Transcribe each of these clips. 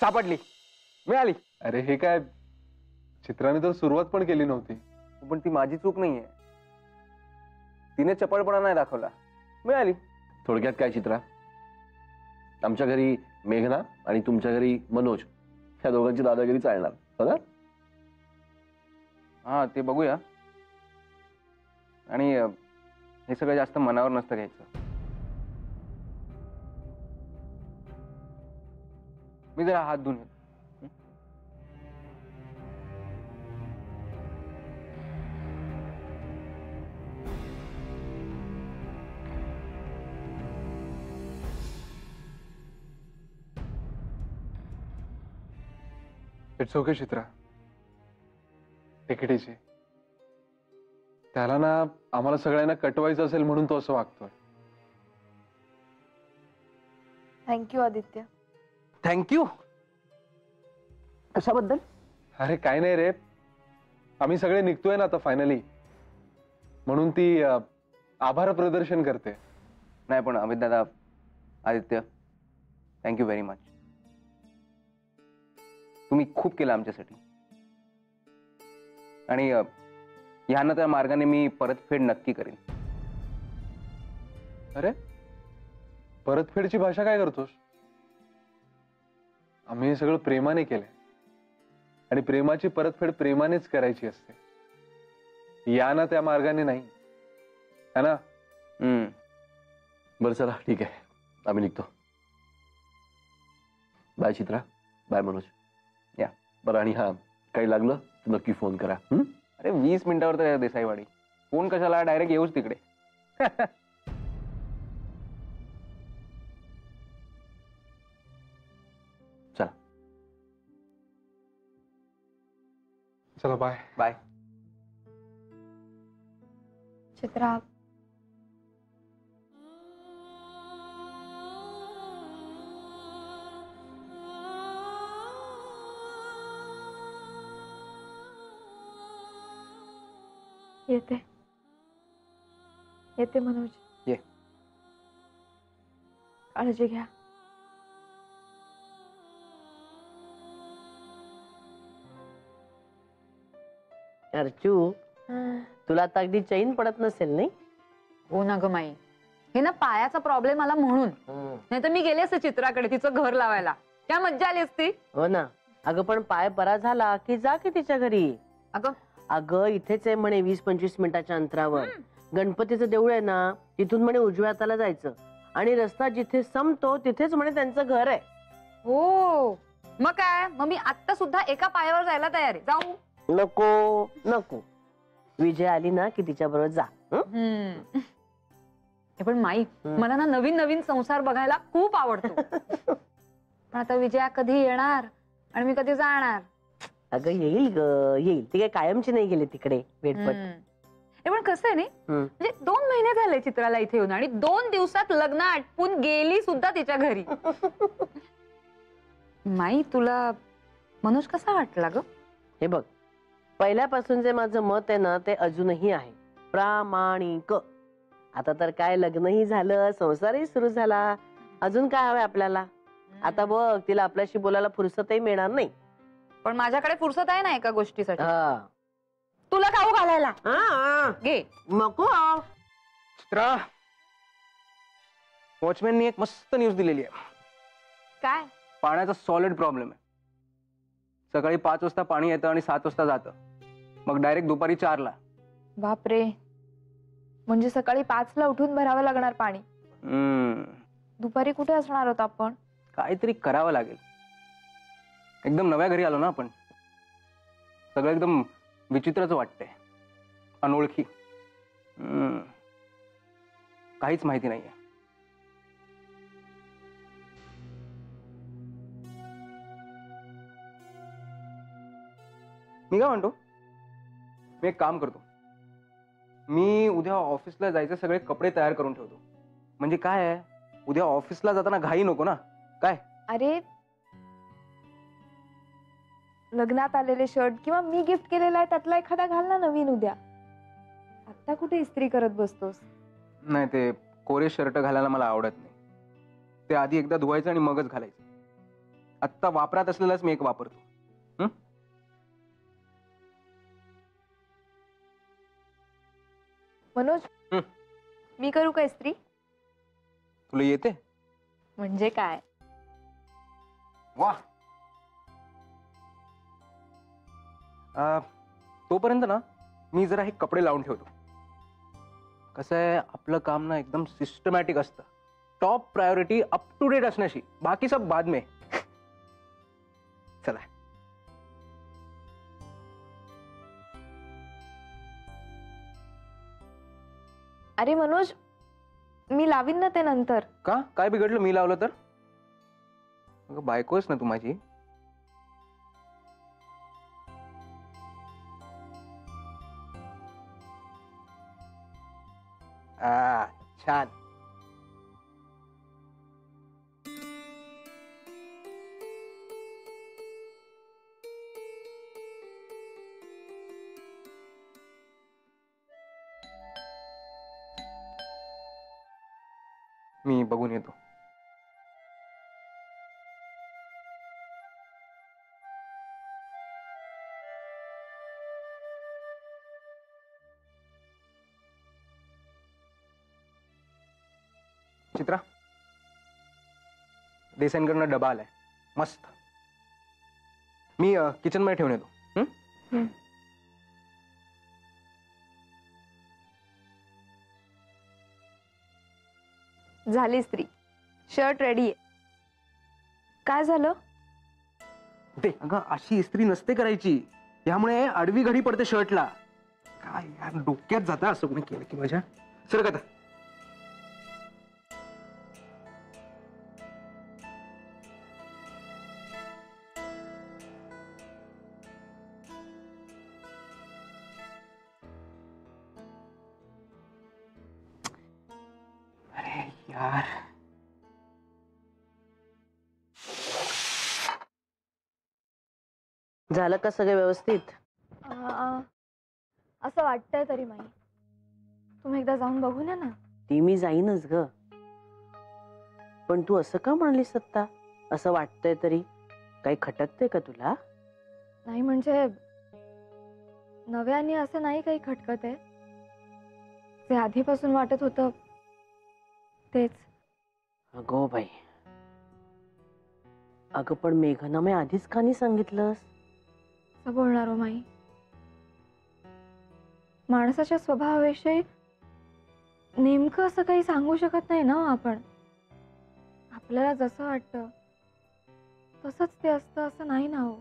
सापडली, मिळाली. अरे हे काय, चित्राने तर सुरुवात पण केली नव्हती. पण ती माझी चूक नाहीये, तिने चपळपणा नाही दाखवला, मिळाली. थोडक्यात काय चित्रा, आमच्या घरी मेघना आणि तुमच्या घरी मनोज ह्या दोघांची दादागिरी चालणार बघा. हा ते बघूया. आणि हे सगळं जास्त मनावर नसतं घ्यायचं. मी जरा हात धुवून येतो. इट्स ओके चित्रा, टिकिटीची. त्याला ना आम्हाला सगळ्यांना कटवायचं असेल म्हणून तो असं वागतोय. थँक्यू आदित्य. थँक्यू कशाबद्दल? अरे काय नाही रे, आम्ही सगळे निघतोय ना आता फायनली, म्हणून ती आभार प्रदर्शन करते. नाही पण अमित दादा, आदित्य, थँक्यू व्हेरी मच. तुम्ही खूप केलं आमच्यासाठी. आणि ह्यानं त्या मार्गाने मी परतफेड नक्की करेन. अरे परतफेडची भाषा काय करतोस? आम्ही हे सगळं प्रेमाने केलंय आणि प्रेमाची परतफेड प्रेमानेच करायची असते, या ना त्या मार्गाने नाही, है ना? बरं चला ठीक आहे, आम्ही निघतो. बाय चित्रा, बाय मनोज. या. बरं, आणि हा काही लागलं तर नक्की फोन करा. अरे 20 मिनिटावर तर देसाईवाडी, फोन कशाला, डायरेक्ट येऊच तिकडे. चला. चला बाय. बाय. चित्रा, येते येते मनोज. ये. काळजी घ्या. अर्चू, तुला आता अगदी चैन पडत नसेल नाही? हो ना ग माई, हे ना पायाचा प्रॉब्लेम आला म्हणून, नाही तर मी गेले असते चित्राकडे तिचं घर लावायला, क्या मज्जा आली असती. हो ना. अगं पण पाय बरा झाला की जा की तिच्या घरी. अगं इथेच आहे म्हणे 20-25 मिनिटाच्या अंतरावर गणपतीचं देऊळ आहे ना, तिथून म्हणे उजव्या हाताला जायचं आणि रस्ता जिथे संपतो तिथेच म्हणे त्यांचं घर आहे. हो मग काय, मग मी आता सुद्धा एका पायावर जायला तयार आहे. जाऊ? नको नको, विजय आली ना की तिच्या बरोबर जा. पण माई, मला ना नवीन नवीन संसार बघायला खूप आवडतो. पण आता विजया कधी येणार आणि मी कधी जाणार? अगं येईल ग, येईल. ती काय कायमची नाही गेली तिकडे भेटपट. पण कसं आहे नाही, म्हणजे 2 महिने झाले चित्राला इथे येऊन आणि 2 दिवसात लग्न आटपून गेली सुद्धा तिच्या घरी. माई, तुला मनोज कसा वाटला ग? हे बघ, पहिल्यापासून जे माझं मत आहे ना ते अजूनही आहे, प्रामाणिक. आता तर काय लग्नही झालं, संसारही सुरू झाला, अजून काय हवंय आपल्याला? आता बघ, तिला आपल्याशी बोलायला फुरसतही मिळणार नाही. पण माझ्याकडे फुरसत आहे ना एका गोष्टीसाठी. तुला खाऊ घालायला. घे. नको. चित्रा, वॉचमॅननी एक मस्त न्यूज दिलेली आहे. काय? पाण्याचा सॉलिड प्रॉब्लेम आहे. सकाळी 5 वाजता पाणी येतं आणि 7 वाजता जातं, मग डायरेक्ट दुपारी 4ला. बापरे, म्हणजे सकाळी 5ला उठून भरावं लागणार पाणी. दुपारी कुठे असणार होत आपण? काहीतरी करावं लागेल. एकदम नव्या घरी आलो ना आपण, सगळं एकदम विचित्रच वाटतंय, अनोळखी. काहीच माहिती नाहीये. मी काय म्हणतो, मी एक काम करतो, मी उद्या ऑफिसला जायचे सगळे कपडे तयार करून ठेवतो. म्हणजे काय आहे, उद्या ऑफिसला जाताना घाई नको ना. काय? अरे लग्नात आलेले शर्ट किंवा मी गिफ्ट केलेला आहे त्यातला एखादा घाल ना नवीन उद्या. आता कुठे इस्त्री करत बसतोस? नाही, ते कोरे शर्ट घालायला मला आवडत नाही. ते आधी एकदा धुवायचं आणि मगच घालायचं. आत्ता वापरात असलेलाच मी एक वापरतो. मनोज, हं. मी करू का इस्त्री? तुला येते? म्हणजे काय? वा. तोपर्यंत ना मी जरा हे कपडे लावून ठेवतो. कसं आहे, आपलं काम ना एकदम सिस्टमॅटिक असतं. Top priority up to date असण्याशी, बाकी सब बाद में. चला. अरे मनोज, मी लावीन ना ते नंतर. का? काय बिघडलं मी लावलं तर? अगं बायकोच ना तू माझी. छान. मी बघून येतो. चित्रा, देसाईंकडनं डबा आलाय मस्त. मी किचन मध्ये ठेवून येतो. झाली इस्त्री. शर्ट रेडी आहे. काय झालं? ते अगं अशी इस्त्री नसते करायची, यामुळे आडवी घडी पडते शर्टला. काय यार, डोक्यात जाता असं कोणी केलं की माझ्या. सर का यार. झालं का सगळं व्यवस्थित? असं वाटतंय तरी माई. तुम्ही एकदा जाऊन बघून या ना. ती मी जाईनच ग, पण तू असं का म्हणलीस आत्ता? असं वाटतंय तरी काही खटकतंय का तुला? नाही म्हणजे नव्याने असं नाही काही खटकत आहे. जे आधीपासून वाटत होतं तेच. अगो बाई, अगं पण मेघना मी आधीच का नाही सांगितलंस? असं बोलणार हो माई. माणसाच्या स्वभावाविषयी नेमकं असं काही सांगू शकत नाही ना आपण. आपल्याला जसं वाटतं तसंच ते असतं असं नाही ना हो.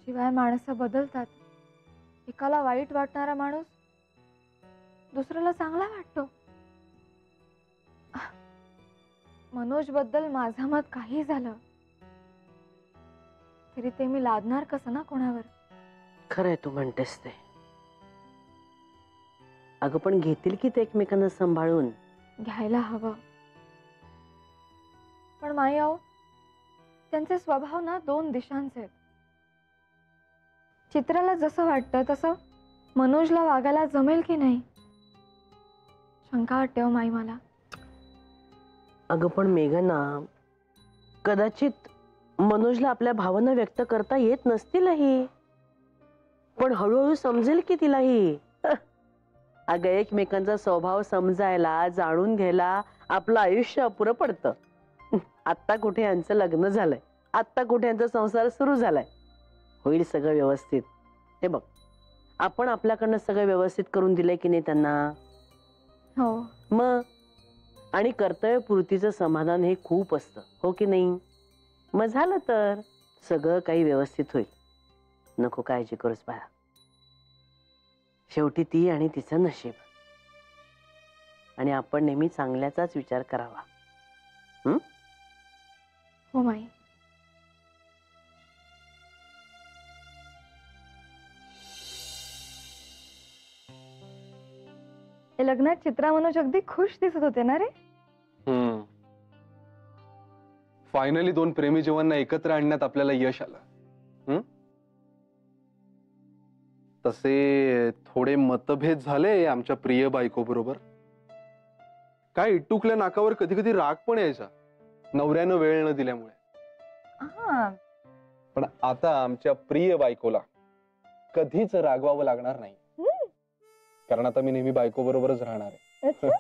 शिवाय माणसं बदलतात. एकाला वाईट वाटणारा माणूस दुसऱ्याला चांगला वाटतो. मनोज बद्दल माझं मत काही झालं तरी ते मी लादणार कसं ना कोणावर. खरंय तू म्हणतेस ते. अगं पण घेतील की ते एकमेकांना सांभाळून? घ्यायला हवं, पण माई आहो त्यांचे स्वभाव ना दोन दिशांचे आहेत. चित्राला जसं वाटतं तसं मनोजला वागायला जमेल की नाही शंका वाटते हो माई मला. अगं पण मेघना, कदाचित मनोजला आपल्या भावना व्यक्त करता येत नसतीलही, पण हळूहळू समजेल की तिलाही. अगं एकमेकांचा स्वभाव समजायला जाणून घ्यायला आपलं आयुष्य अपुरं पडतं. आत्ता कुठे यांचं लग्न झालंय, आत्ता कुठे यांचा संसार सुरू झालाय. होईल सगळं व्यवस्थित. हे बघ, आपण आपल्याकडनं सगळं व्यवस्थित करून दिलंय की नाही त्यांना? हो. मग आणि कर्तव्यपूर्तीचं समाधान हे खूप असतं, हो की नाही? मग झालं तर सगळं काही व्यवस्थित होईल. नको काळजी करूस बाळा. शेवटी ती आणि तिचं नशीब, आणि आपण नेहमी चांगल्याचाच विचार करावा. हो माई. लग्नात चित्रा मनोज अगदी खुश दिसत होते ना रे. फायनली दोन प्रेमी जीवांना एकत्र आणण्यात आपल्याला यश आलं. तसे थोडे मतभेद झाले आमच्या प्रिय बायको बरोबर. काय इटुकल्या नाकावर कधी कधी राग पण यायचा नवऱ्यानं वेळ न दिल्यामुळे. हा, पण आता आमच्या प्रिय बायकोला कधीच रागवावं लागणार नाही. कारण आता मी नेहमी बायको बरोबरच राहणार आहे.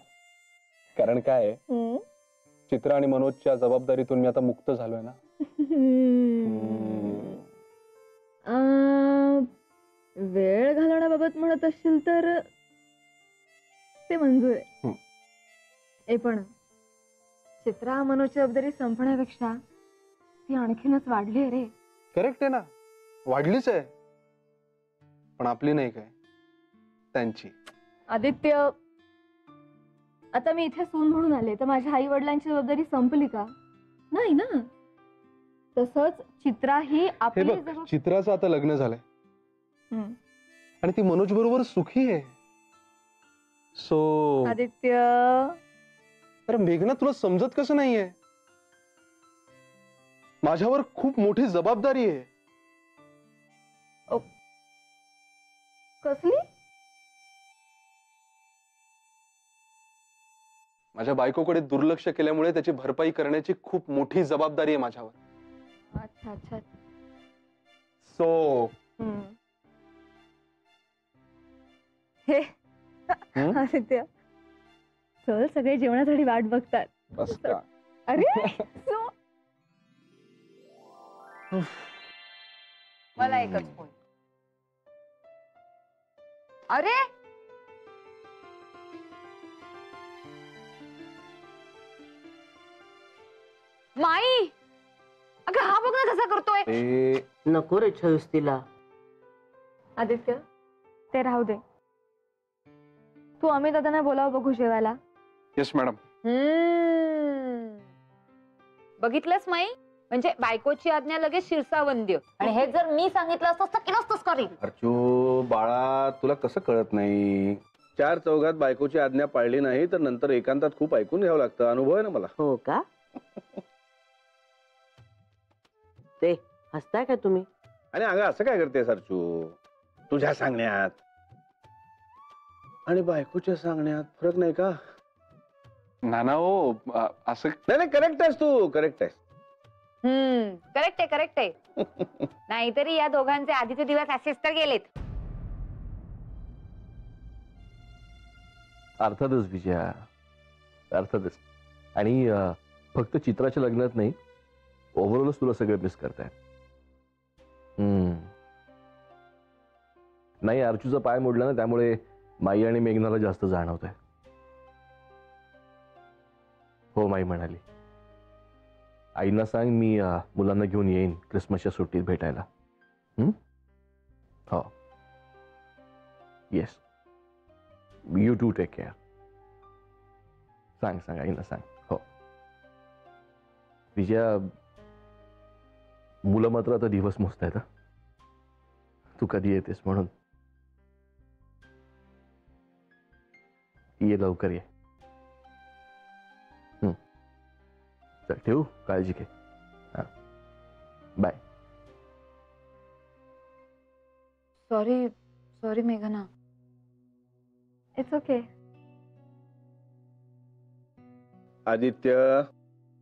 कारण काय आहे, चित्रा आणि मनोजच्या जबाबदारीतून मी आता मुक्त झालोय ना. वेळ घालवण्याबाबत म्हणत असशील तर ते मंजूर आहे. ए पण चित्रा मनोजची जबाबदारी संपण्यापेक्षा ती आणखीनच वाढली आहे रे. करेक्ट आहे ना, वाढलीच आहे. पण आपली नाही, काय त्यांची. आदित्य, आता मी इथे सून म्हणून आले तर माझ्या आई वडिलांची जबाबदारी संपली का? नाही ना. तसंच चित्रा ही हे आपली बघ, चित्राचं आता लग्न झालंय हम्म. आणि ती मनोज बरोबर सुखी आहे. सो आदित्य, अरे मेघना, तुला समजत कसं नाहीये? माझ्यावर खूप मोठी जबाबदारी आहे. कसली? माझ्या बायकोकडे दुर्लक्ष केल्यामुळे त्याची भरपाई करण्याची खूप मोठी जबाबदारी आहे माझ्यावर. अच्छा अच्छा. सो हे आदित्य, चल, सगळे जेवणासाठी वाट बघतात. बस का? अरे मला एकच फोन. अरे माई, अगं हा बघ ना कसा करतोय. नको रे छळूस तिला. आदित्य, ते राहू दे. तू अमित दादांना बोलाव बघू जेवायला. Yes madam. बघितलंस माई, म्हणजे बायकोची आज्ञा लगेच शिरसावंद्य. आणि हे जर मी सांगितलं असतं तर केलंच तसं करीन. अर्चू बाळा, तुला कसं कळत नाही? चार चौघात बायकोची आज्ञा पाळली नाही तर नंतर एकांतात खूप ऐकून घ्यावं लागतं. अनुभव आहे ना मला. हो का? ते हसताय का तुम्ही? आणि अगं असं काय करतेस अर्चू? तुझ्या सांगण्यात आणि बायकोच्या सांगण्यात फरक नाही का? नाना हो, असं नाही, करेक्ट आहेस तू, करेक्ट आहेस. करेक्ट आहे, करेक्ट आहे. नाहीतरी या दोघांचे आधीचे दिवस असेच तर गेलेत. अर्थातच विजया, अर्थातच. आणि फक्त चित्राच्या लग्नात नाही, ओव्हरऑलच तुला सगळं मिस करताय. नाही, अर्चूचा पाय मोडला ना, त्यामुळे माई आणि मेघनाला जास्त जाणवत आहे. हो, माई म्हणाली, आईंना सांग मी मुलांना घेऊन येईन क्रिसमसच्या सुट्टीत भेटायला. हो, yes, you too take care. सांग आईंना सांग. हो विजया, मुलं मात्र आता दिवस मोजतायत. तू कधी येतेस म्हणून. ये लवकर ये. चल ठेवू, काळजी घे. बाय. सॉरी मेघना. It's okay. आदित्य,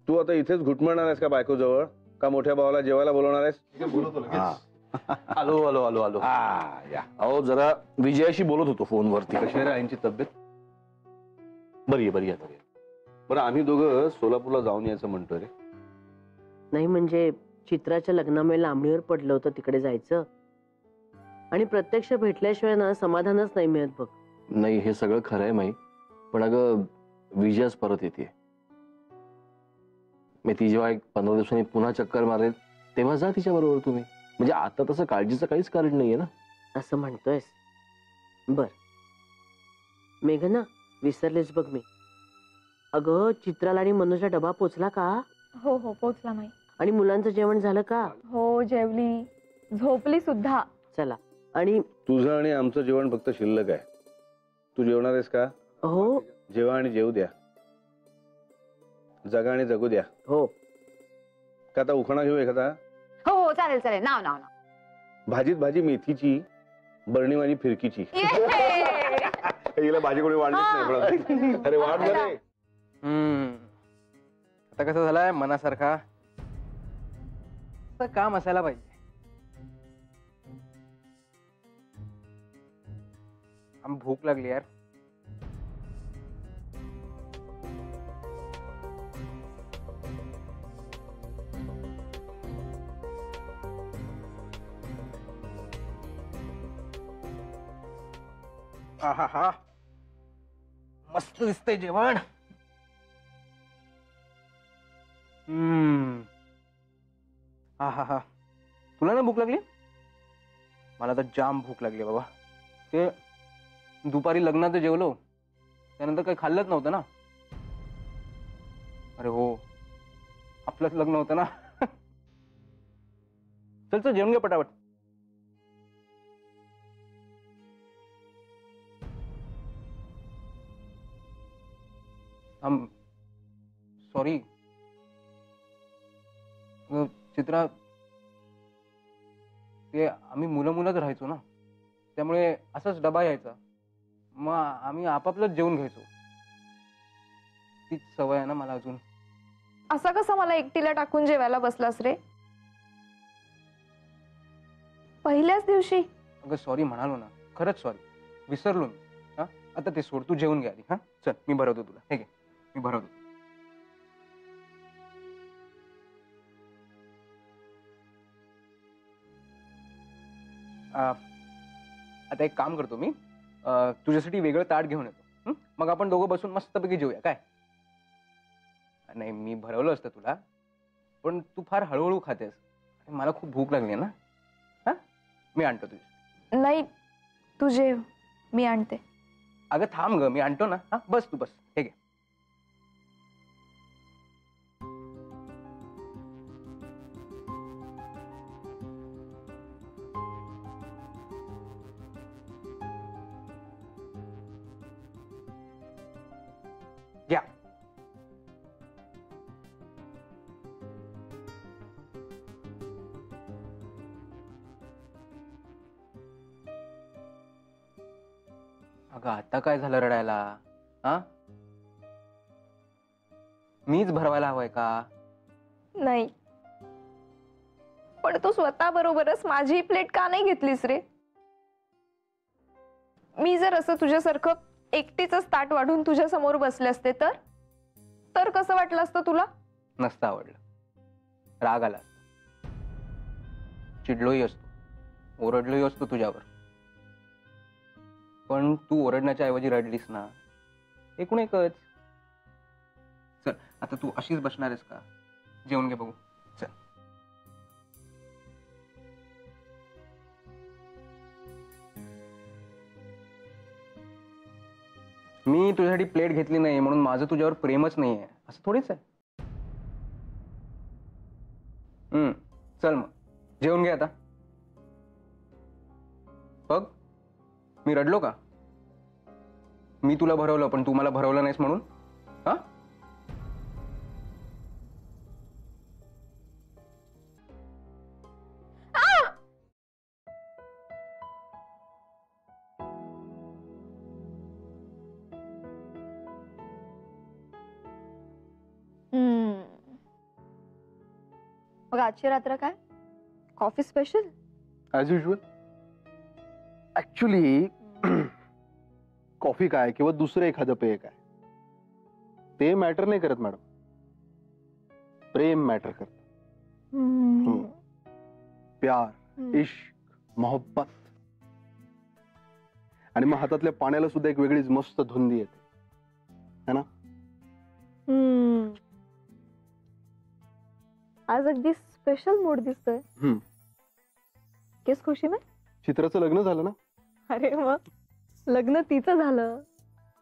तू आता इथेच घुटमळणार आहेस का बायको जवळ, का मोठ्या भावाला जेवायला बोलवणार आहेस? आलो आलो आलो आलो. अहो, जरा विजयाशी बोलत होतो फोनवरती. कशी आहे आईंची तब्येत? बरी आहे. बरं, आम्ही दोघं सोलापूरला जाऊन यायचं म्हणतोय रे. नाही म्हणजे चित्राच्या लग्नामुळे लांबणीवर पडलं होतं, तिकडे जायचं. आणि प्रत्यक्ष भेटल्याशिवाय ना समाधानच नाही मिळत बघ. नाही, हे सगळं खरं आहे माई, पण अगं विजयाच परत येते. मी ती जेव्हा एक 15 दिवसांनी पुन्हा चक्कर मारेल तेव्हा जा तिच्या बरोबर तुम्ही. म्हणजे आता तसं काळजीचं काहीच कारण नाहीये ना. असं म्हणतोयस? बर. मेघना, विसरलेच बघ मी. अगं, चित्राला आणि मनोजला डबा पोचला का? हो हो, पोचला माई. आणि मुलांचं जेवण झालं का? हो, जेवली, झोपली सुद्धा. चला. आणि तुझं आणि आमचं जेवण फक्त शिल्लक आहे. तू जेवणार आहेस का? हो जेवा आणि जेवू द्या. जगा आणि जगू द्या. हो. का आता उखाणा घेऊ एखादा? हो चालेल. नाव. भाजीत भाजी मेथीची, बरणी माझी फिरकीची. हिला भाजी कोणी वाढलीच नाही पण. अरे वाढ बरे. आता कसं झालंय, मनासारखा असं काम असायला पाहिजे. भूक लागली यार. हा मस्त दिसतंय जेवण. हा तुला ना भूक लागली? मला तर जाम भूक लागली बाबा. ते दुपारी लग्नात जेवलो त्यानंतर काही खाल्लंच नव्हतं ना. अरे हो, आपलंच लग्न होतं ना. चल चल जेवण घे पटापट. सॉरी चित्रा, ते आम्ही मुलंच राहायचो ना, त्यामुळे असाच डबा यायचा, मग आम्ही आपापलंच जेवून घ्यायचो. तीच सवय आहे ना मला अजून. असा कसा मला एकटीला टाकून जेवायला बसलास रे पहिल्याच दिवशी? अगं सॉरी म्हणालो ना, खरंच सॉरी, विसरलो मी. हा आता ते सोड, तू जेवून घे आधी. हा चल मी भरवतो तुला. हे घे मी भरवतो. आता एक काम करतो मी, तुझ्यासाठी वेगळं ताट घेऊन येतो. मग आपण दोघं बसून मस्तपैकी जेऊया काय? नाही मी भरवलं असतं तुला, पण तू फार हळूहळू खातेस. मला खूप भूक लागली ना. हा मी आणतो तुझी. नाही तू जेव, मी आणते. अगं थांब ग, मी आणतो ना. हा बस तू बस. हे घे. घ्या. अगं आता काय झालं रडायला? हा मीच भरवायला हवंय का? नाही, पण तू स्वतः बरोबरच माझी प्लेट का नाही घेतलीस रे? मी जर असं तुझ्यासारखं एकटीच ताट वाढून तुझ्या समोर बसले असते तर कसं वाटलं असतं तुला? नसतं आवडलं, राग आला, चिडलोही असतो, ओरडलोही असतो तुझ्यावर. पण तू ओरडण्याच्या ऐवजी रडलीस ना, एकूण एकच. चल आता तू अशीच बसणार आहेस का? जेवण घे बघू. चल. मी तुझ्यासाठी प्लेट घेतली नाही म्हणून माझं तुझ्यावर प्रेमच नाही आहे असं थोडीच आहे. चल मग जेवून घे आता. बघ मी रडलो का? मी तुला भरवलं पण तू मला भरवलं नाहीस म्हणून? हा मग आजची रात्र काय? Coffee special? As usual. Actually coffee काय किंवा दुसरं एखादं पेय काय ते मॅटर नाही करत मॅडम, प्रेम मॅटर करत. प्यार, इश्क, मोहब्बत. आणि मग हातातल्या पाण्याला सुद्धा एक वेगळीच मस्त धुंदी येते है ना? आज अगदी स्पेशल मूड दिसतोय. किस खुशी में? चित्राचं लग्न झालं ना. अरे मग लग्न तिचं झालं,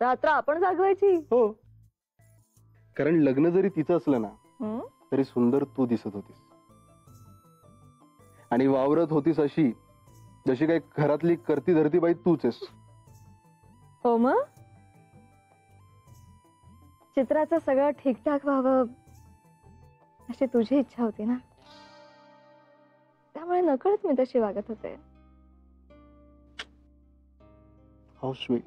रात्र आपण जागवायची. हो, कारण लग्न जरी तिचं असलं ना तरी सुंदर तू दिसत होतीस आणि वावरत होतीस अशी जशी काही घरातली करती धरती बाई तूच आहेस. हो मग चित्राचं सगळं ठीकठाक व्हावं अशी तुझी इच्छा होती ना, त्यामुळे नकळत मी तशी वागत होते. How sweet.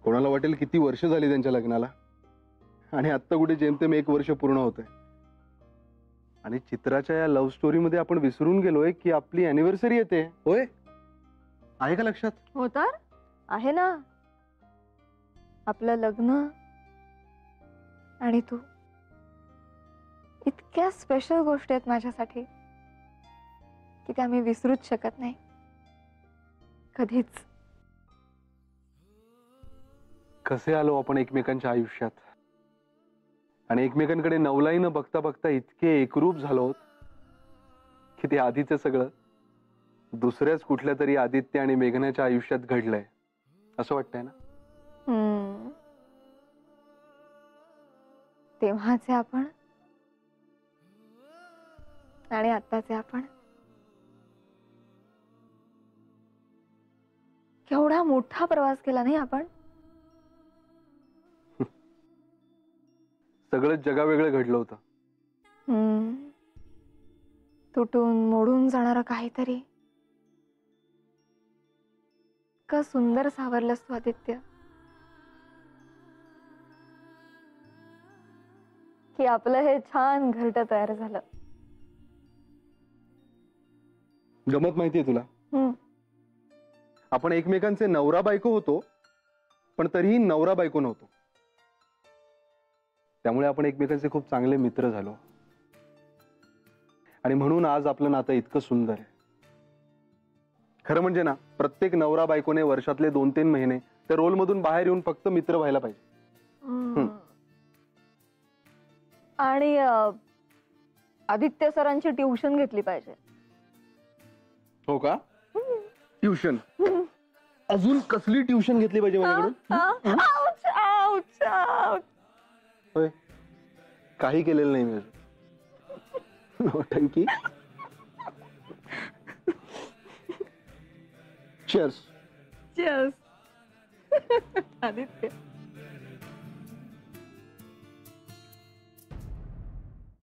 कोणाला वाटेल किती वर्ष झाली त्यांच्या लग्नाला आणि आता कुठे जेमतेम 1 वर्ष पूर्ण होतंय. आणि चित्राच्या या लव्ह स्टोरी मध्ये आपण विसरून गेलोय की आपली अॅनिव्हर्सरी येते. होय आहे का लक्षात? हो तर आहे ना, आपलं लग्न आणि तू इतक्या स्पेशल गोष्टी आहेत माझ्यासाठी की त्या मी विसरूच शकत नाही कधीच. कसे आलो आपण एकमेकांच्या आयुष्यात आणि एकमेकांकडे नवलाई न बघता बघता इतके एकरूप झालो की ते आधीचं सगळं दुसऱ्याच कुठल्या तरी आदित्य आणि मेघनाच्या आयुष्यात घडलंय असं वाटतंय ना. तेव्हाचे आपण आणि आत्ताचे आपण केवढा मोठा प्रवास केला नाही आपण. सगळं जगावेगळं घडलं होतं. तुटून मोडून जाणारं काहीतरी का सुंदर सावरलंस तू आदित्य, की आपलं हे छान घरटं तयार झालं. गमत माहितीये तुला, आपण एकमेकांचे नवरा बायको होतो पण तरीही नवरा बायको नव्हतो. त्यामुळे आपण एकमेकांचे खूप चांगले मित्र झालो आणि म्हणून आज आपलं नातं इतकं सुंदर आहे. खरं म्हणजे ना, प्रत्येक नवरा बायकोने वर्षातले 2-3 महिने त्या रोल मधून बाहेर येऊन फक्त मित्र व्हायला पाहिजे. आणि आदित्य सरांची ट्युशन घेतली पाहिजे. हो का? ट्युशन? अजून कसली ट्युशन घेतली पाहिजे माझ्याकडून? होय, काही केलेलं नाही मी अजून. नौटंकी. Cheers. Cheers. आदित्य.